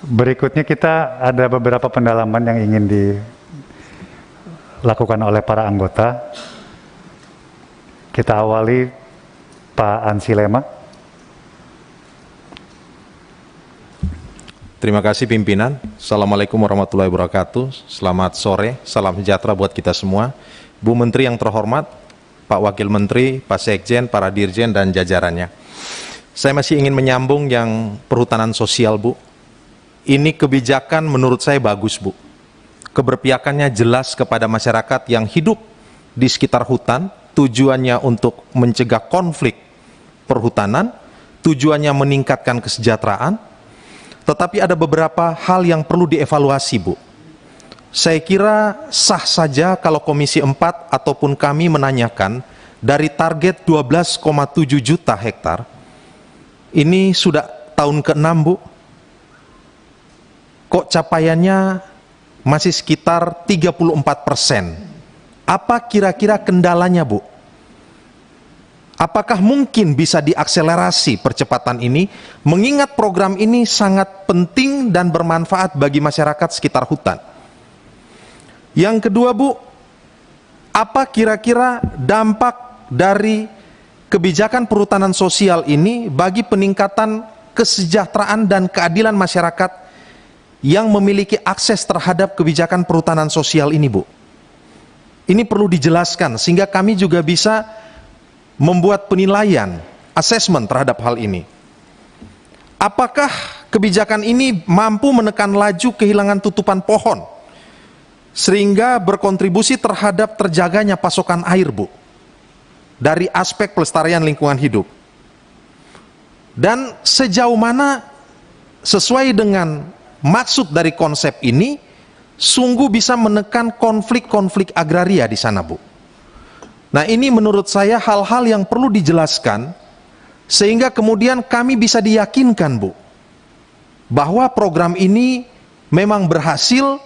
Berikutnya kita ada beberapa pendalaman yang ingin dilakukan oleh para anggota. Kita awali Pak Ansilema. Terima kasih pimpinan. Assalamualaikum warahmatullahi wabarakatuh. Selamat sore, salam sejahtera buat kita semua. Bu Menteri yang terhormat, Pak Wakil Menteri, Pak Sekjen, para Dirjen dan jajarannya. Saya masih ingin menyambung yang perhutanan sosial, Bu. Ini kebijakan menurut saya bagus, Bu. Keberpihakannya jelas kepada masyarakat yang hidup di sekitar hutan, tujuannya untuk mencegah konflik perhutanan, tujuannya meningkatkan kesejahteraan, tetapi ada beberapa hal yang perlu dievaluasi, Bu. Saya kira sah saja kalau Komisi 4 ataupun kami menanyakan dari target 12,7 juta hektar, ini sudah tahun ke-6, Bu. Kok capaiannya masih sekitar 34%. Apa kira-kira kendalanya, Bu? Apakah mungkin bisa diakselerasi percepatan ini, mengingat program ini sangat penting dan bermanfaat bagi masyarakat sekitar hutan? Yang kedua, Bu, apa kira-kira dampak dari kebijakan perhutanan sosial ini bagi peningkatan kesejahteraan dan keadilan masyarakat yang memiliki akses terhadap kebijakan perhutanan sosial ini, Bu? Ini perlu dijelaskan sehingga kami juga bisa membuat penilaian, assessment terhadap hal ini. Apakah kebijakan ini mampu menekan laju kehilangan tutupan pohon sehingga berkontribusi terhadap terjaganya pasokan air, Bu, dari aspek pelestarian lingkungan hidup? Dan sejauh mana sesuai dengan maksud dari konsep ini sungguh bisa menekan konflik-konflik agraria di sana, Bu? Nah, ini menurut saya hal-hal yang perlu dijelaskan sehingga kemudian kami bisa diyakinkan, Bu, bahwa program ini memang berhasil,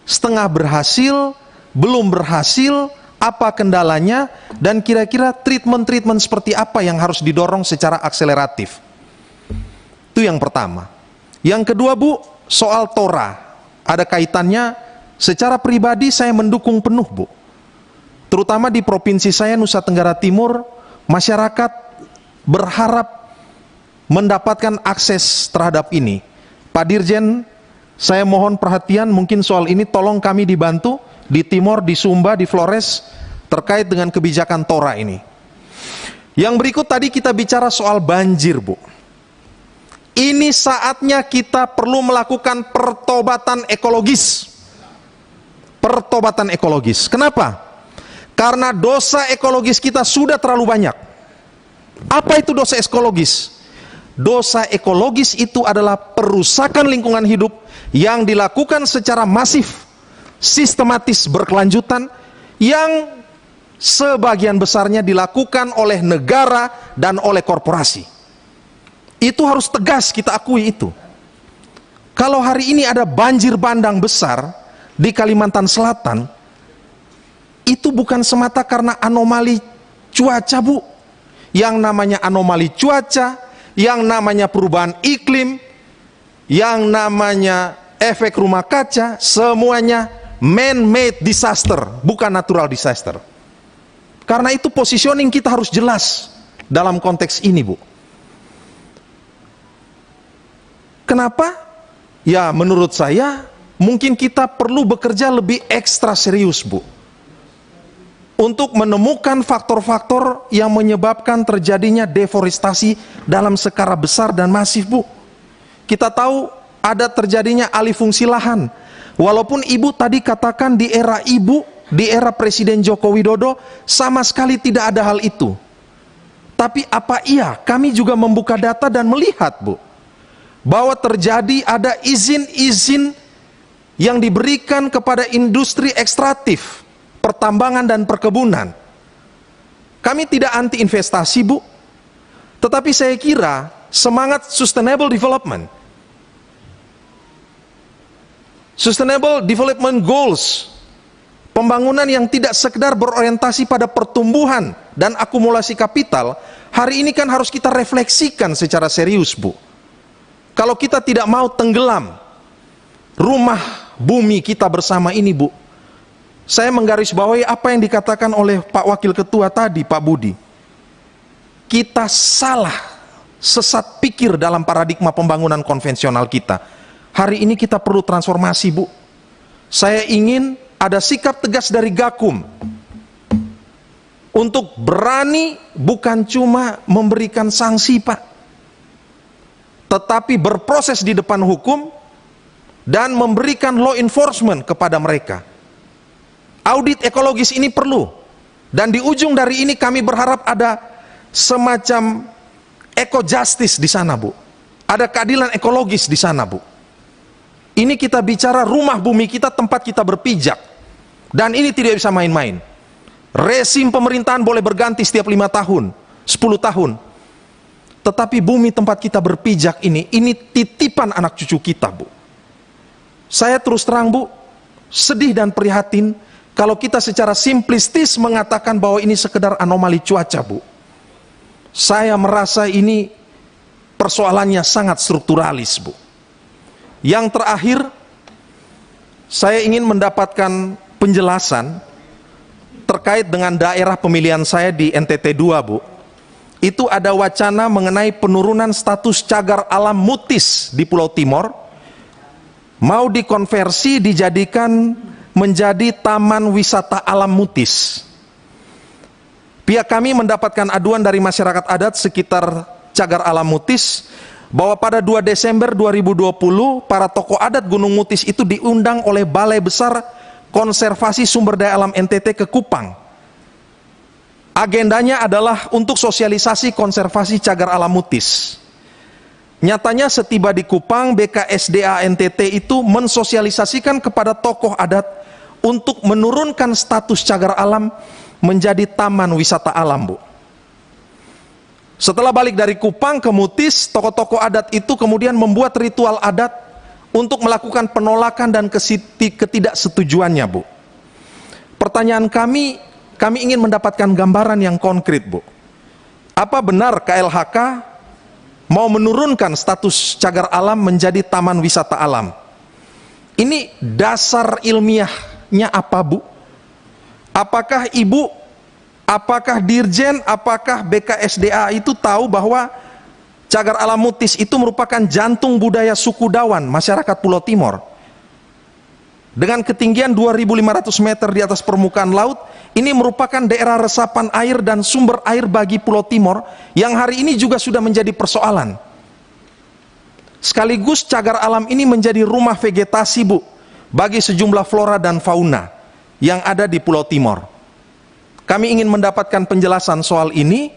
setengah berhasil, belum berhasil, apa kendalanya, dan kira-kira treatment-treatment seperti apa yang harus didorong secara akseleratif. Itu yang pertama. Yang kedua, Bu, soal Tora, ada kaitannya. Secara pribadi saya mendukung penuh, Bu. Terutama di provinsi saya, Nusa Tenggara Timur, masyarakat berharap mendapatkan akses terhadap ini. Pak Dirjen, saya mohon perhatian mungkin soal ini, tolong kami dibantu di Timor, di Sumba, di Flores, terkait dengan kebijakan Tora ini. Yang berikut tadi kita bicara soal banjir, Bu. Ini saatnya kita perlu melakukan pertobatan ekologis. Pertobatan ekologis. Kenapa? Karena dosa ekologis kita sudah terlalu banyak. Apa itu dosa ekologis? Dosa ekologis itu adalah perusakan lingkungan hidup yang dilakukan secara masif, sistematis, berkelanjutan, yang sebagian besarnya dilakukan oleh negara dan oleh korporasi. Itu harus tegas kita akui itu. Kalau hari ini ada banjir bandang besar di Kalimantan Selatan, itu bukan semata karena anomali cuaca, Bu. Yang namanya anomali cuaca, yang namanya perubahan iklim, yang namanya efek rumah kaca, semuanya man-made disaster, bukan natural disaster. Karena itu positioning kita harus jelas dalam konteks ini, Bu. Kenapa? Ya, menurut saya mungkin kita perlu bekerja lebih ekstra serius, Bu, untuk menemukan faktor-faktor yang menyebabkan terjadinya deforestasi dalam skala besar dan masif, Bu. Kita tahu ada terjadinya alih fungsi lahan. Walaupun Ibu tadi katakan di era Ibu, di era Presiden Joko Widodo, sama sekali tidak ada hal itu. Tapi apa iya kami juga membuka data dan melihat, Bu, bahwa terjadi ada izin-izin yang diberikan kepada industri ekstraktif, pertambangan dan perkebunan. Kami tidak anti investasi, Bu, tetapi saya kira semangat sustainable development, sustainable development goals, pembangunan yang tidak sekedar berorientasi pada pertumbuhan dan akumulasi kapital, hari ini kan harus kita refleksikan secara serius, Bu. Kalau kita tidak mau tenggelam rumah bumi kita bersama ini, Bu, saya menggarisbawahi apa yang dikatakan oleh Pak Wakil Ketua tadi, Pak Budi. Kita salah, sesat pikir dalam paradigma pembangunan konvensional kita. Hari ini kita perlu transformasi, Bu. Saya ingin ada sikap tegas dari Gakum untuk berani bukan cuma memberikan sanksi, Pak, tetapi berproses di depan hukum dan memberikan law enforcement kepada mereka. Audit ekologis ini perlu, dan di ujung dari ini kami berharap ada semacam eco justice di sana, Bu. Ada keadilan ekologis di sana, Bu. Ini kita bicara rumah bumi kita, tempat kita berpijak, dan ini tidak bisa main-main. Rezim pemerintahan boleh berganti setiap 5 tahun, 10 tahun. Tetapi bumi tempat kita berpijak ini titipan anak cucu kita, Bu. Saya terus terang, Bu, sedih dan prihatin kalau kita secara simplistis mengatakan bahwa ini sekedar anomali cuaca, Bu. Saya merasa ini persoalannya sangat strukturalis, Bu. Yang terakhir, saya ingin mendapatkan penjelasan terkait dengan daerah pemilihan saya di NTT 2, Bu. Itu ada wacana mengenai penurunan status cagar alam Mutis di Pulau Timor, mau dikonversi dijadikan menjadi Taman Wisata Alam Mutis. Pihak kami mendapatkan aduan dari masyarakat adat sekitar cagar alam Mutis bahwa pada 2 Desember 2020 para tokoh adat Gunung Mutis itu diundang oleh Balai Besar Konservasi Sumber Daya Alam NTT ke Kupang. Agendanya adalah untuk sosialisasi konservasi cagar alam Mutis. Nyatanya setiba di Kupang, BKSDA NTT itu mensosialisasikan kepada tokoh adat untuk menurunkan status cagar alam menjadi taman wisata alam, Bu. Setelah balik dari Kupang ke Mutis, tokoh-tokoh adat itu kemudian membuat ritual adat untuk melakukan penolakan dan ketidaksetujuannya, Bu. Pertanyaan kami ingin mendapatkan gambaran yang konkret, Bu. Apa benar KLHK mau menurunkan status cagar alam menjadi taman wisata alam? Ini dasar ilmiahnya apa, Bu? Apakah Ibu, apakah Dirjen, apakah BKSDA itu tahu bahwa cagar alam Mutis itu merupakan jantung budaya suku Dawan, masyarakat Pulau Timor? Dengan ketinggian 2.500 meter di atas permukaan laut, ini merupakan daerah resapan air dan sumber air bagi Pulau Timor yang hari ini juga sudah menjadi persoalan. Sekaligus cagar alam ini menjadi rumah vegetasi, Bu, bagi sejumlah flora dan fauna yang ada di Pulau Timor. Kami ingin mendapatkan penjelasan soal ini.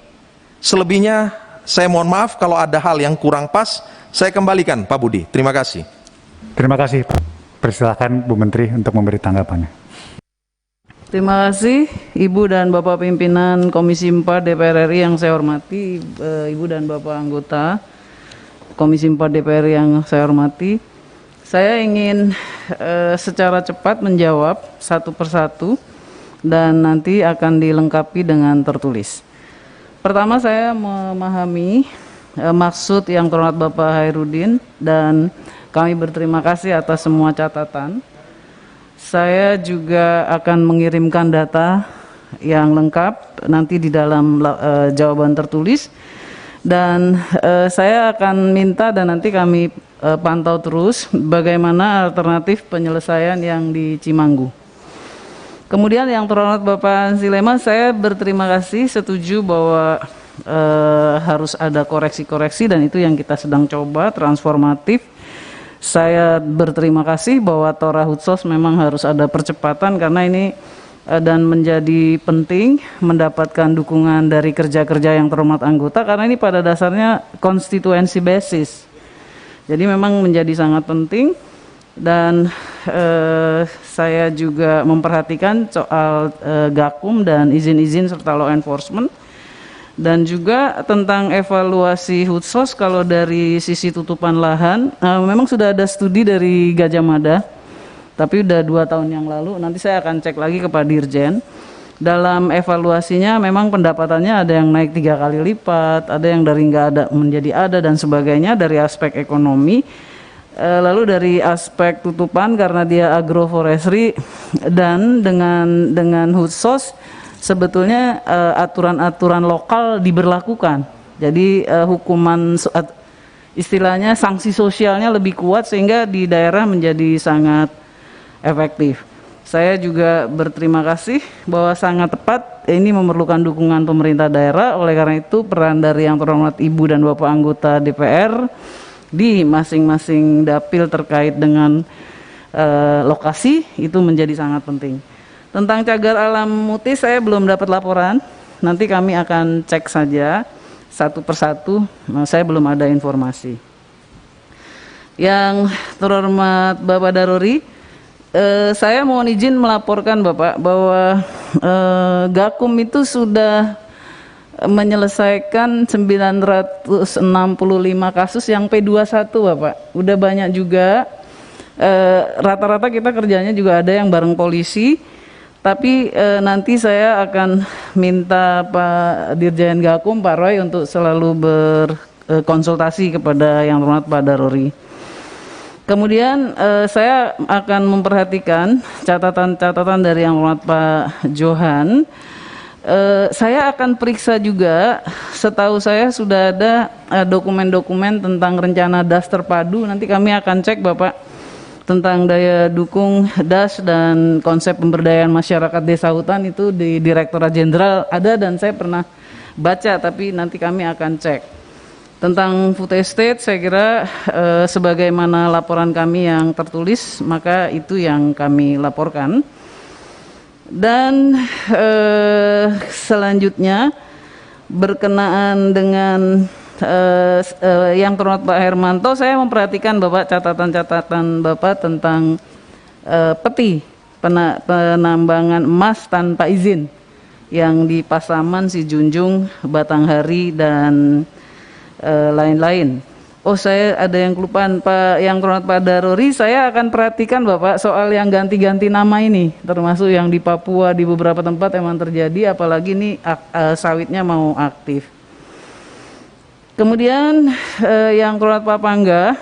Selebihnya saya mohon maaf kalau ada hal yang kurang pas. Saya kembalikan Pak Budi. Terima kasih. Terima kasih, Pak. Persilahkan Bu Menteri untuk memberi tanggapannya. Terima kasih Ibu dan Bapak Pimpinan Komisi 4 DPR RI yang saya hormati, Ibu dan Bapak anggota Komisi 4 DPR RI yang saya hormati. Saya ingin secara cepat menjawab satu persatu dan nanti akan dilengkapi dengan tertulis. Pertama, saya memahami maksud yang terhormat Bapak Hairudin dan kami berterima kasih atas semua catatan. Saya juga akan mengirimkan data yang lengkap nanti di dalam jawaban tertulis. Dan saya akan minta dan nanti kami pantau terus bagaimana alternatif penyelesaian yang di Cimanggu. Kemudian yang terhormat Bapak Silema, saya berterima kasih, setuju bahwa harus ada koreksi-koreksi dan itu yang kita sedang coba transformatif. Saya berterima kasih bahwa Tora Hutsos memang harus ada percepatan karena ini dan menjadi penting mendapatkan dukungan dari kerja-kerja yang terhormat anggota karena ini pada dasarnya konstituensi basis. Jadi memang menjadi sangat penting dan saya juga memperhatikan soal Gakum dan izin-izin serta law enforcement. Dan juga tentang evaluasi Hutsos kalau dari sisi tutupan lahan, memang sudah ada studi dari Gajah Mada, tapi udah 2 tahun yang lalu, nanti saya akan cek lagi kepada Dirjen. Dalam evaluasinya memang pendapatannya ada yang naik 3 kali lipat, ada yang dari nggak ada menjadi ada dan sebagainya dari aspek ekonomi. Lalu dari aspek tutupan karena dia agroforestry dan dengan khusus sebetulnya aturan-aturan lokal diberlakukan. Jadi hukuman istilahnya sanksi sosialnya lebih kuat sehingga di daerah menjadi sangat efektif. Saya juga berterima kasih bahwa sangat tepat ini memerlukan dukungan pemerintah daerah. Oleh karena itu peran dari yang terhormat Ibu dan Bapak anggota DPR di masing-masing dapil terkait dengan lokasi itu menjadi sangat penting. Tentang cagar alam Mutis saya belum dapat laporan, nanti kami akan cek saja satu persatu, saya belum ada informasi. Yang terhormat Bapak Daruri, saya mohon izin melaporkan Bapak bahwa Gakum itu sudah menyelesaikan 965 kasus yang P21 Bapak. Udah banyak juga, rata-rata kita kerjanya juga ada yang bareng polisi, tapi nanti saya akan minta Pak Dirjen Gakum, Pak Roy untuk selalu berkonsultasi kepada yang terhormat Pak Daruri. Kemudian saya akan memperhatikan catatan-catatan dari yang terhormat Pak Johan. Saya akan periksa juga, setahu saya sudah ada dokumen-dokumen tentang rencana DAS terpadu, nanti kami akan cek Bapak tentang daya dukung DAS dan konsep pemberdayaan masyarakat desa hutan itu di Direktorat Jenderal ada dan saya pernah baca, tapi nanti kami akan cek. Tentang food estate saya kira sebagaimana laporan kami yang tertulis, maka itu yang kami laporkan. Dan selanjutnya berkenaan dengan yang terhormat Pak Hermanto, saya memperhatikan Bapak catatan-catatan Bapak tentang peti penambangan emas tanpa izin yang di Pasaman, Sijunjung, Batanghari dan lain-lain. Oh, saya ada yang kelupaan Pak, yang terhormat Pak Daruri, saya akan perhatikan Bapak soal yang ganti-ganti nama ini, termasuk yang di Papua di beberapa tempat emang terjadi, apalagi ini sawitnya mau aktif. Kemudian yang terhormat Pak Pangga,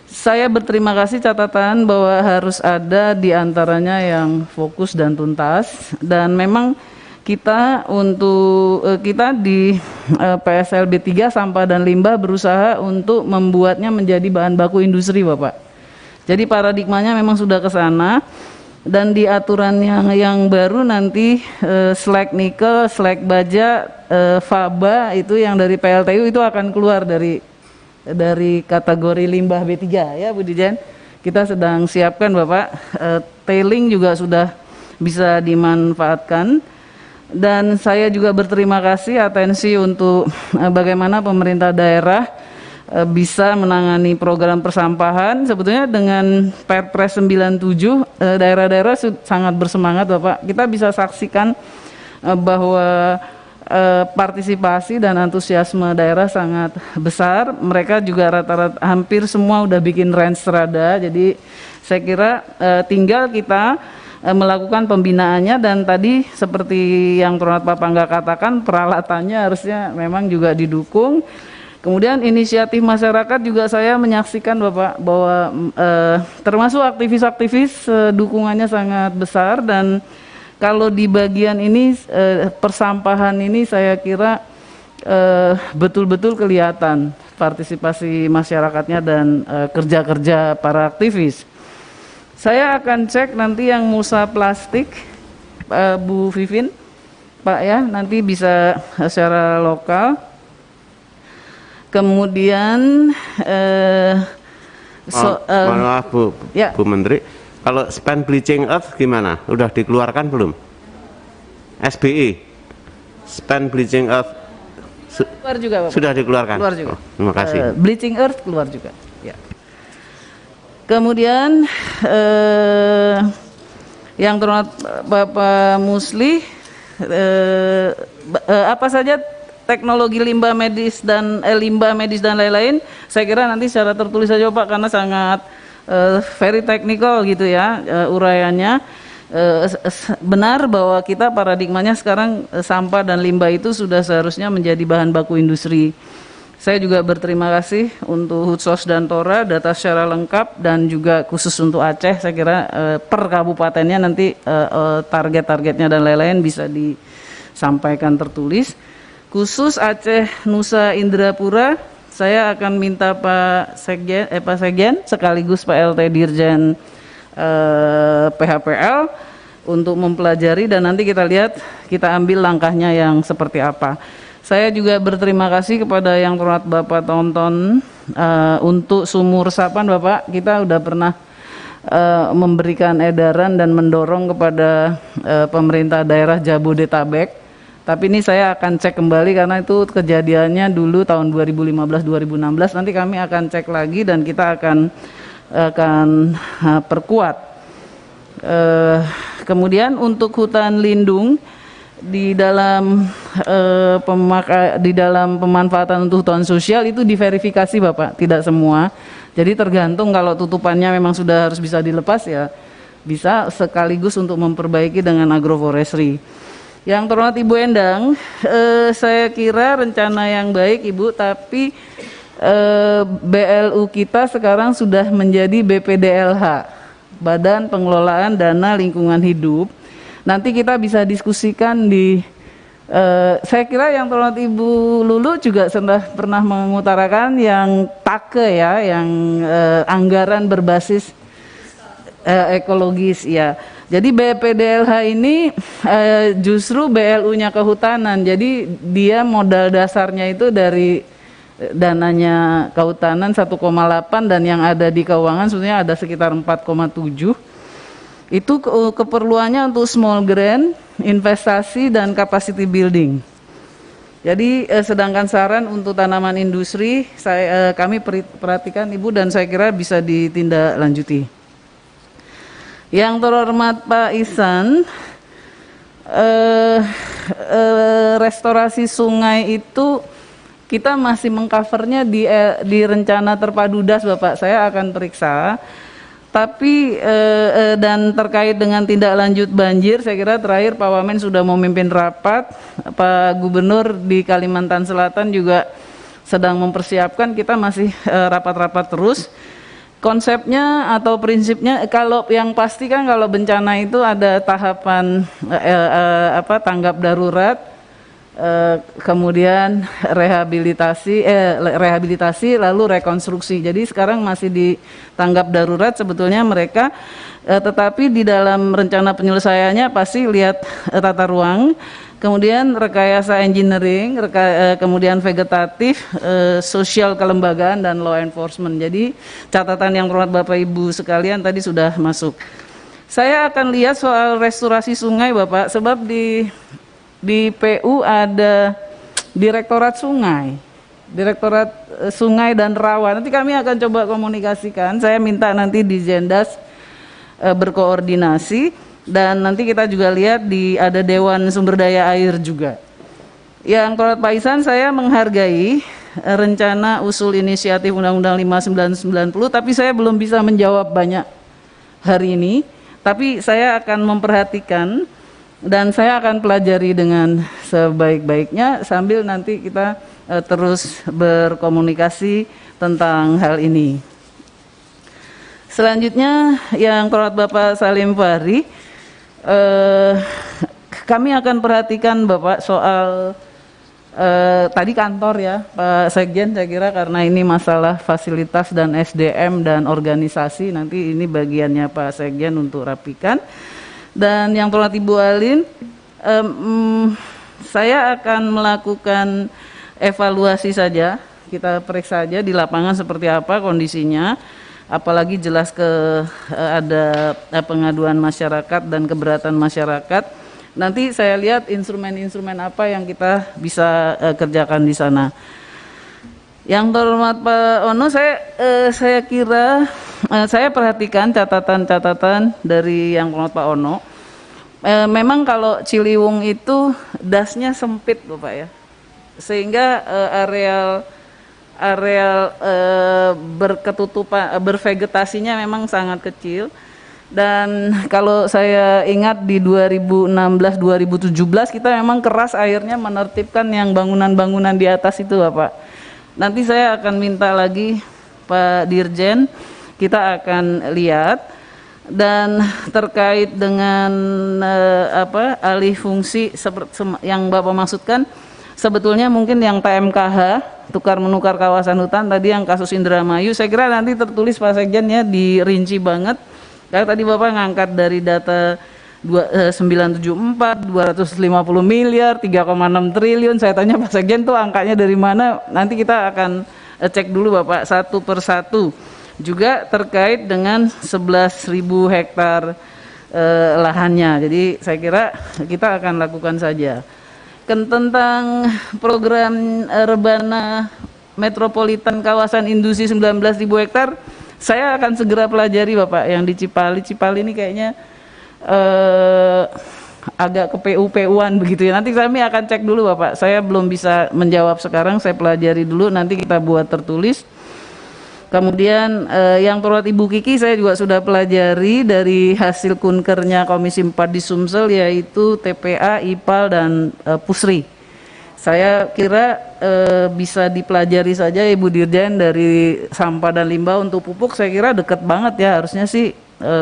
saya berterima kasih catatan bahwa harus ada diantaranya yang fokus dan tuntas, dan memang kita di PSLB 3 sampah dan limbah berusaha untuk membuatnya menjadi bahan baku industri Bapak. Jadi paradigmanya memang sudah ke sana, dan di aturan yang baru nanti slag nikel, slag baja, faba itu yang dari PLTU itu akan keluar dari kategori limbah B3 ya Bu Dirjen. Kita sedang siapkan Bapak, tailing juga sudah bisa dimanfaatkan. Dan saya juga berterima kasih atensi untuk bagaimana pemerintah daerah bisa menangani program persampahan. Sebetulnya dengan Perpres 97 daerah-daerah sangat bersemangat Bapak. Kita bisa saksikan bahwa partisipasi dan antusiasme daerah sangat besar. Mereka juga rata-rata hampir semua udah bikin range rada. Jadi saya kira tinggal kita melakukan pembinaannya, dan tadi seperti yang terhormat Pak Pangga katakan, peralatannya harusnya memang juga didukung. Kemudian inisiatif masyarakat juga saya menyaksikan Bapak bahwa termasuk aktivis-aktivis dukungannya sangat besar, dan kalau di bagian ini persampahan ini saya kira betul-betul kelihatan partisipasi masyarakatnya dan kerja-kerja para aktivis. Saya akan cek nanti yang mulsa plastik, Bu Vivin, Pak ya, nanti bisa secara lokal. Kemudian, maaf Bu, ya. Bu Menteri, kalau spend bleaching earth gimana? Udah dikeluarkan belum? SBE, spend bleaching earth keluar juga Bapak. Sudah dikeluarkan? Keluar juga. Oh, terima kasih. Bleaching earth keluar juga. Ya. Kemudian yang terhormat Bapak Musli, apa saja teknologi limbah medis dan lain-lain, saya kira nanti secara tertulis saja Pak, karena sangat very technical gitu ya uraiannya. Benar bahwa kita paradigmanya sekarang sampah dan limbah itu sudah seharusnya menjadi bahan baku industri. Saya juga berterima kasih untuk Hutsos dan Tora, data secara lengkap dan juga khusus untuk Aceh. Saya kira per kabupatennya nanti target-targetnya dan lain-lain bisa disampaikan tertulis. Khusus Aceh Nusa Indrapura, saya akan minta Pak Sekjen sekaligus Pak LT Dirjen PHPL untuk mempelajari dan nanti kita lihat, kita ambil langkahnya yang seperti apa. Saya juga berterima kasih kepada yang terhormat Bapak Tonton untuk sumur resapan. Bapak, kita udah pernah memberikan edaran dan mendorong kepada pemerintah daerah Jabodetabek. Tapi ini saya akan cek kembali karena itu kejadiannya dulu tahun 2015-2016. Nanti kami akan cek lagi dan kita akan perkuat. Kemudian untuk hutan lindung di dalam pemanfaatan untuk hutan sosial itu diverifikasi Bapak, tidak semua. Jadi tergantung, kalau tutupannya memang sudah harus bisa dilepas ya bisa sekaligus untuk memperbaiki dengan agroforestry. Yang terhormat Ibu Endang, saya kira rencana yang baik Ibu, tapi BLU kita sekarang sudah menjadi BPDLH, Badan Pengelolaan Dana Lingkungan Hidup. Nanti kita bisa diskusikan di, saya kira yang terhormat Ibu Lulu juga sudah pernah mengutarakan yang TAKE ya, yang anggaran berbasis ekologis ya. Jadi BPDLH ini justru BLU-nya kehutanan. Jadi dia modal dasarnya itu dari dananya kehutanan 1,8 dan yang ada di keuangan sebenarnya ada sekitar 4,7. Itu keperluannya untuk small grant, investasi dan capacity building. Jadi sedangkan saran untuk tanaman industri kami perhatikan Ibu dan saya kira bisa ditindaklanjuti. Yang terhormat Pak Ihsan, restorasi sungai itu kita masih mengcovernya di rencana terpadu DAS Bapak. Saya akan periksa. Tapi dan terkait dengan tindak lanjut banjir, saya kira terakhir Pak Wamen sudah memimpin rapat, Pak Gubernur di Kalimantan Selatan juga sedang mempersiapkan, kita masih rapat-rapat terus. Konsepnya atau prinsipnya, kalau yang pasti kan kalau bencana itu ada tahapan tanggap darurat, kemudian rehabilitasi lalu rekonstruksi. Jadi sekarang masih di tanggap darurat sebetulnya mereka, tetapi di dalam rencana penyelesaiannya pasti lihat tata ruang, kemudian rekayasa engineering, kemudian vegetatif, sosial kelembagaan dan law enforcement. Jadi catatan yang terhormat Bapak Ibu sekalian tadi sudah masuk. Saya akan lihat soal restorasi sungai Bapak, sebab di PU ada Direktorat Sungai dan Rawa. Nanti kami akan coba komunikasikan. Saya minta nanti di Zendas berkoordinasi. Dan nanti kita juga lihat ada Dewan Sumber Daya Air juga. Yang terhormat Pak Ihsan, saya menghargai rencana usul inisiatif Undang-Undang 5990, tapi saya belum bisa menjawab banyak hari ini. Tapi saya akan memperhatikan dan saya akan pelajari dengan sebaik-baiknya sambil nanti kita terus berkomunikasi tentang hal ini. Selanjutnya yang terhormat Bapak Salim Fahri, kami akan perhatikan Bapak soal tadi kantor ya Pak Sekjen, saya kira karena ini masalah fasilitas dan SDM dan organisasi, nanti ini bagiannya Pak Sekjen untuk rapikan. Dan yang terhormat Ibu Alin, saya akan melakukan evaluasi saja, kita periksa saja di lapangan seperti apa kondisinya. Apalagi jelas ada pengaduan masyarakat dan keberatan masyarakat. Nanti saya lihat instrumen-instrumen apa yang kita bisa kerjakan di sana. Yang terhormat Pak Ono, saya kira saya perhatikan catatan-catatan dari yang terhormat Pak Ono. Memang kalau Ciliwung itu dasnya sempit Bapak ya, sehingga areal berketutupan, bervegetasinya memang sangat kecil. Dan kalau saya ingat di 2016-2017 kita memang keras akhirnya menertibkan yang bangunan-bangunan di atas itu Bapak. nanti saya akan minta lagi Pak Dirjen, kita akan lihat. Dan terkait dengan alih fungsi yang Bapak maksudkan, sebetulnya mungkin yang TMKH, tukar menukar kawasan hutan, tadi yang kasus Indramayu, saya kira nanti tertulis Pak Sekjen ya, dirinci banget. Karena tadi Bapak ngangkat dari data 974, 250 miliar, 3,6 triliun. Saya tanya Pak Sekjen tuh angkanya dari mana? Nanti kita akan cek dulu Bapak satu persatu. Juga terkait dengan 11.000 hektar lahannya. Jadi saya kira kita akan lakukan saja. Tentang program rebana metropolitan kawasan industri 19.000 hektar, saya akan segera pelajari Bapak yang di Cipali. Cipali ini kayaknya agak ke PU-PU-an begitu ya. Nanti kami akan cek dulu Bapak. Saya belum bisa menjawab sekarang, saya pelajari dulu, nanti kita buat tertulis. Kemudian yang perlu Ibu Kiki saya juga sudah pelajari dari hasil kunkernya Komisi 4 di Sumsel, yaitu TPA, IPAL, dan Pusri. Saya kira bisa dipelajari saja Ibu Dirjen dari sampah dan limbah untuk pupuk, saya kira deket banget ya, harusnya sih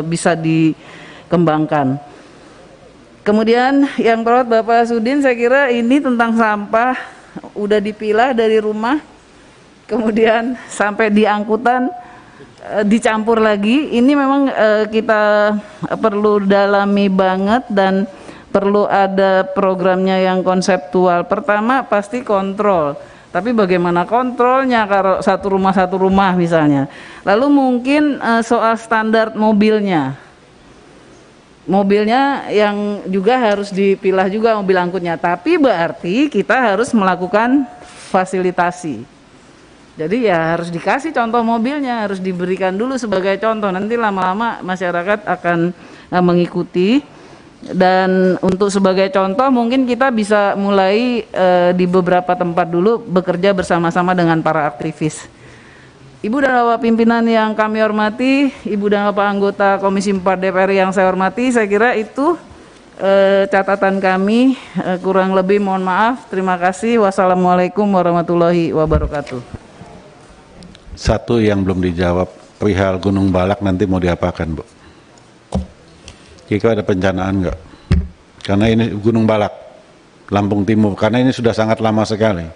bisa dikembangkan. Kemudian yang perlu Bapak Sudin, saya kira ini tentang sampah udah dipilah dari rumah, kemudian sampai di angkutan dicampur lagi. Ini memang kita perlu dalami banget dan perlu ada programnya yang konseptual. Pertama pasti kontrol, tapi bagaimana kontrolnya kalau satu rumah misalnya. Lalu mungkin soal standar mobilnya yang juga harus dipilah juga mobil angkutnya, tapi berarti kita harus melakukan fasilitasi. Jadi ya harus dikasih contoh mobilnya, harus diberikan dulu sebagai contoh. Nanti lama-lama masyarakat akan mengikuti. Dan untuk sebagai contoh mungkin kita bisa mulai di beberapa tempat dulu bekerja bersama-sama dengan para aktivis. Ibu dan Bapak pimpinan yang kami hormati, Ibu dan Bapak anggota Komisi 4 DPR yang saya hormati, saya kira itu catatan kami. Kurang lebih mohon maaf. Terima kasih. Wassalamualaikum warahmatullahi wabarakatuh. Satu yang belum dijawab, perihal Gunung Balak nanti mau diapakan, Bu? Kira ada pencanaan enggak? Karena ini Gunung Balak, Lampung Timur, karena ini sudah sangat lama sekali.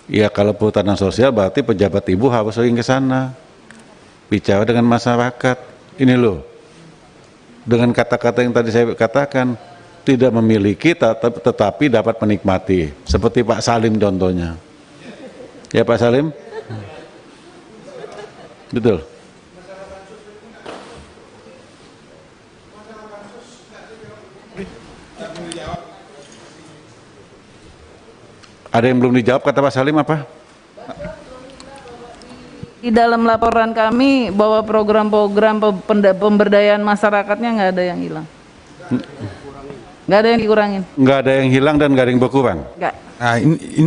Ya kalau perhutanan sosial berarti pejabat Ibu harus sering ke sana, bicara dengan masyarakat. Ini loh, dengan kata-kata yang tadi saya katakan, tidak memiliki tetapi dapat menikmati, seperti Pak Salim contohnya. Ya Pak Salim? Betul. Ada yang belum dijawab kata Pak Salim apa? Di dalam laporan kami bahwa program-program pemberdayaan masyarakatnya nggak ada yang hilang. Nggak ada yang dikurangin. Nggak ada yang hilang dan nggak ada yang berkurang. Nggak. Nah, ini